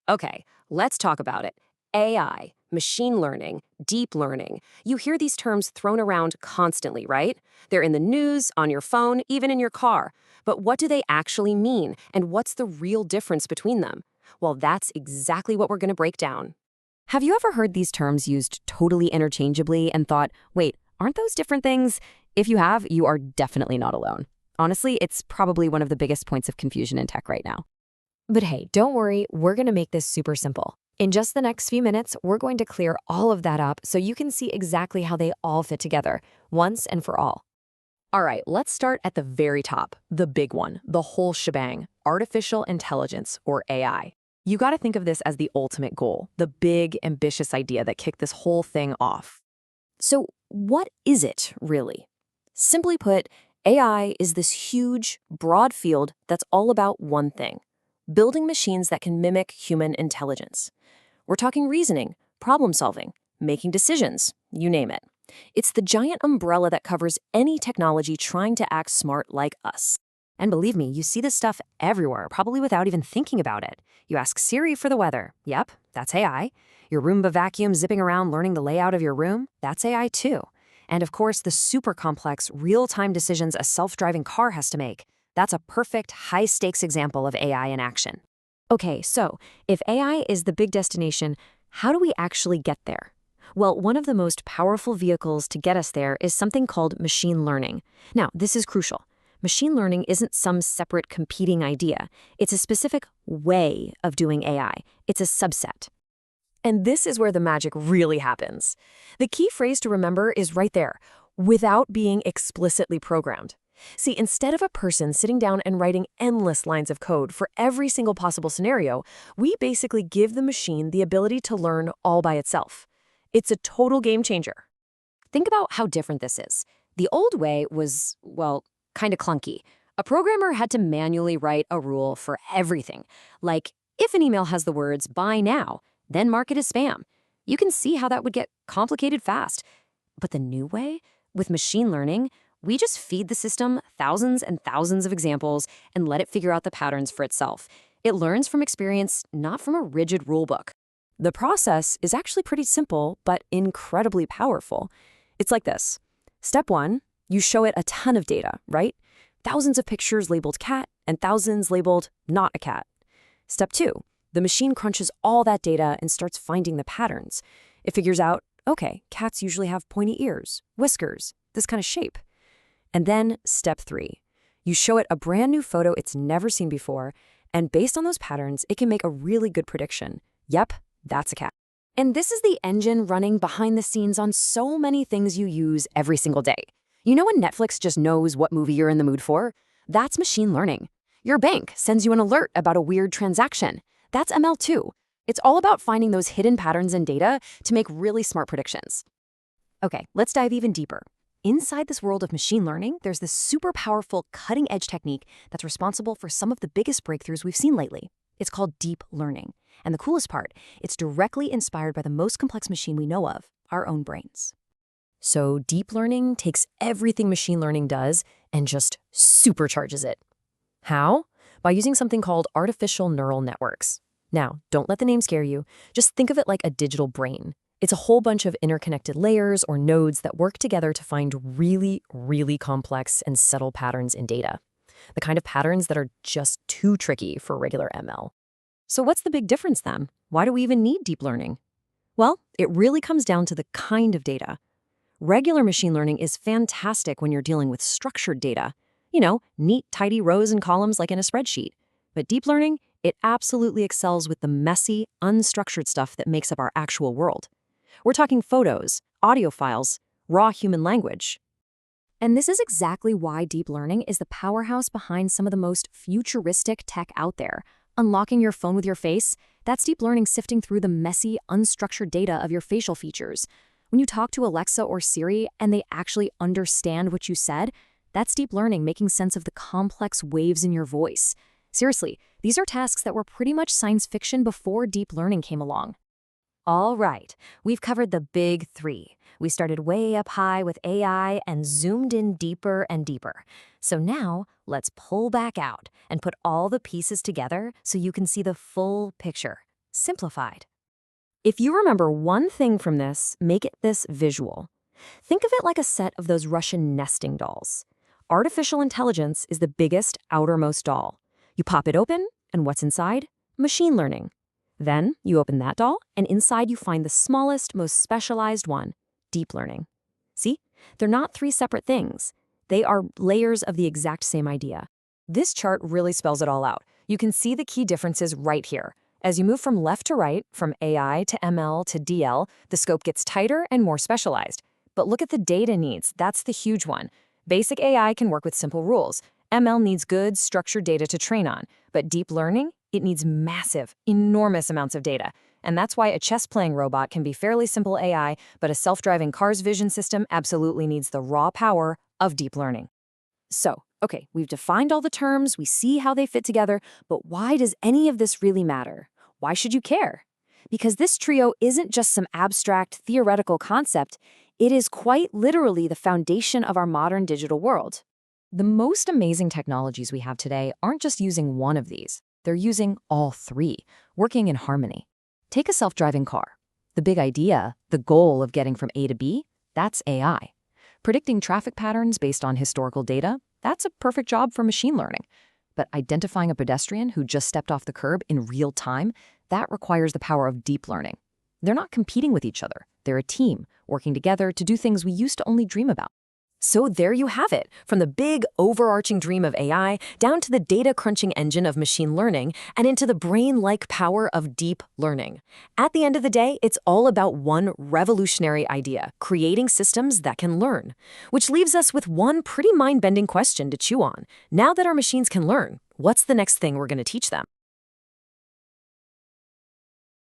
Okay, let's talk about it. AI, machine learning, deep learning. You hear these terms thrown around constantly, right? They're in the news, on your phone, even in your car. But what do they actually mean, and what's the real difference between them? Well, that's exactly what we're going to break down. Have you ever heard these terms used totally interchangeably and thought, wait, aren't those different things? If you have, you are definitely not alone. Honestly, it's probably one of the biggest points of confusion in tech right now. But hey, don't worry, we're going to make this super simple. In just the next few minutes, we're going to clear all of that up so you can see exactly how they all fit together, once and for all. All right, let's start at the very top, the big one, the whole shebang, artificial intelligence, or AI. You got to think of this as the ultimate goal, the big, ambitious idea that kicked this whole thing off. So, what is it, really? Simply put, AI is this huge, broad field that's all about one thing: building machines that can mimic human intelligence. We're talking reasoning, problem solving, making decisions, you name it. It's the giant umbrella that covers any technology trying to act smart like us. And believe me, you see this stuff everywhere, probably without even thinking about it. You ask Siri for the weather. Yep, that's AI. Your Roomba vacuum zipping around learning the layout of your room. That's AI too. And of course, the super complex, real-time decisions a self-driving car has to make. That's a perfect, high-stakes example of AI in action. Okay, so if AI is the big destination, how do we actually get there? Well, one of the most powerful vehicles to get us there is something called machine learning. Now, this is crucial. Machine learning isn't some separate competing idea. It's a specific way of doing AI. It's a subset. And this is where the magic really happens. The key phrase to remember is right there: without being explicitly programmed. See, instead of a person sitting down and writing endless lines of code for every single possible scenario, we basically give the machine the ability to learn all by itself. It's a total game changer. Think about how different this is. The old way was, well, kind of clunky. A programmer had to manually write a rule for everything. Like, if an email has the words "buy now," then mark it as spam. You can see how that would get complicated fast. But the new way, with machine learning, we just feed the system thousands and thousands of examples and let it figure out the patterns for itself. It learns from experience, not from a rigid rulebook. The process is actually pretty simple, but incredibly powerful. It's like this. Step 1, you show it a ton of data, right? Thousands of pictures labeled cat and thousands labeled not a cat. Step 2, the machine crunches all that data and starts finding the patterns. It figures out, okay, cats usually have pointy ears, whiskers, this kind of shape. And then step 3, you show it a brand new photo it's never seen before, and based on those patterns, it can make a really good prediction. Yep, that's a cat. And this is the engine running behind the scenes on so many things you use every single day. You know when Netflix just knows what movie you're in the mood for? That's machine learning. Your bank sends you an alert about a weird transaction. That's ML too. It's all about finding those hidden patterns in data to make really smart predictions. Okay, let's dive even deeper. Inside this world of machine learning, there's this super powerful cutting-edge technique that's responsible for some of the biggest breakthroughs we've seen lately. It's called deep learning. And the coolest part, it's directly inspired by the most complex machine we know of, our own brains. So deep learning takes everything machine learning does and just supercharges it. How? By using something called artificial neural networks. Now, don't let the name scare you. Just think of it like a digital brain. It's a whole bunch of interconnected layers or nodes that work together to find really, really complex and subtle patterns in data. The kind of patterns that are just too tricky for regular ML. So what's the big difference then? Why do we even need deep learning? Well, it really comes down to the kind of data. Regular machine learning is fantastic when you're dealing with structured data. You know, neat, tidy rows and columns like in a spreadsheet. But deep learning, it absolutely excels with the messy, unstructured stuff that makes up our actual world. We're talking photos, audio files, raw human language. And this is exactly why deep learning is the powerhouse behind some of the most futuristic tech out there. Unlocking your phone with your face, that's deep learning sifting through the messy, unstructured data of your facial features. When you talk to Alexa or Siri and they actually understand what you said, that's deep learning making sense of the complex waves in your voice. Seriously, these are tasks that were pretty much science fiction before deep learning came along. All right, we've covered the big three. We started way up high with AI and zoomed in deeper and deeper. So now, let's pull back out and put all the pieces together so you can see the full picture. simplified. If you remember one thing from this, make it this visual. Think of it like a set of those Russian nesting dolls. Artificial intelligence is the biggest, outermost doll. You pop it open, and what's inside? Machine learning. Then you open that doll, and inside you find the smallest, most specialized one, deep learning. See? They're not three separate things. They are layers of the exact same idea. This chart really spells it all out. You can see the key differences right here. As you move from left to right, from AI to ML to DL, the scope gets tighter and more specialized. But look at the data needs. That's the huge one. Basic AI can work with simple rules. ML needs good, structured data to train on. But deep learning, it needs massive, enormous amounts of data. And that's why a chess-playing robot can be fairly simple AI, but a self-driving car's vision system absolutely needs the raw power of deep learning. So, okay, we've defined all the terms, we see how they fit together, but why does any of this really matter? Why should you care? Because this trio isn't just some abstract, theoretical concept, it is quite literally the foundation of our modern digital world. The most amazing technologies we have today aren't just using one of these. They're using all three, working in harmony. Take a self-driving car. The big idea, the goal of getting from A to B, that's AI. Predicting traffic patterns based on historical data, that's a perfect job for machine learning. But identifying a pedestrian who just stepped off the curb in real time, that requires the power of deep learning. They're not competing with each other. They're a team, working together to do things we used to only dream about. So there you have it, from the big, overarching dream of AI down to the data-crunching engine of machine learning and into the brain-like power of deep learning. At the end of the day, it's all about one revolutionary idea, creating systems that can learn. Which leaves us with one pretty mind-bending question to chew on. Now that our machines can learn, what's the next thing we're going to teach them?